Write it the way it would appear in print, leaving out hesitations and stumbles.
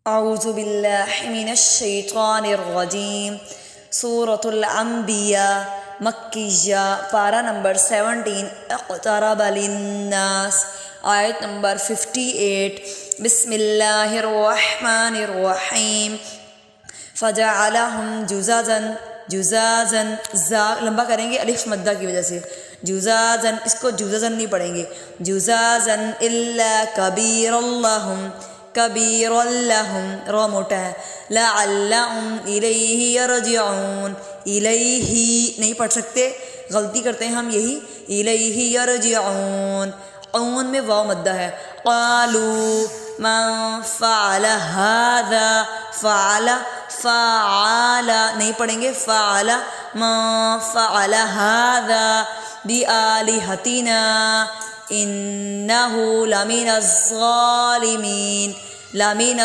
اعوذ باللہ من الشیطان الرجیم۔ سورۃ الانبیاء مکیہ، پارہ نمبر 17، اقترب للناس، آیت نمبر 58۔ بسم اللہ الرحمن الرحیم۔ فجعلہم جزازا زا لمبا کریں گے الف مدہ کی وجہ سے، جزازا، اس کو جزازا نہیں پڑھیں گے، جزازا الا کبیر لہم، کبیر لہم، را موٹا ہے، لعلہم الیہ یرجعون، الیہ نہیں پڑھ سکتے، غلطی کرتے ہیں ہم یہی، الیہ یرجعون، عون میں واو مدہ ہے۔ قالوا من فعل هذا، فعل فعل نہیں پڑھیں گے، فعل من فعل هذا بآلہتنا انہ لمن الظالمین، لمن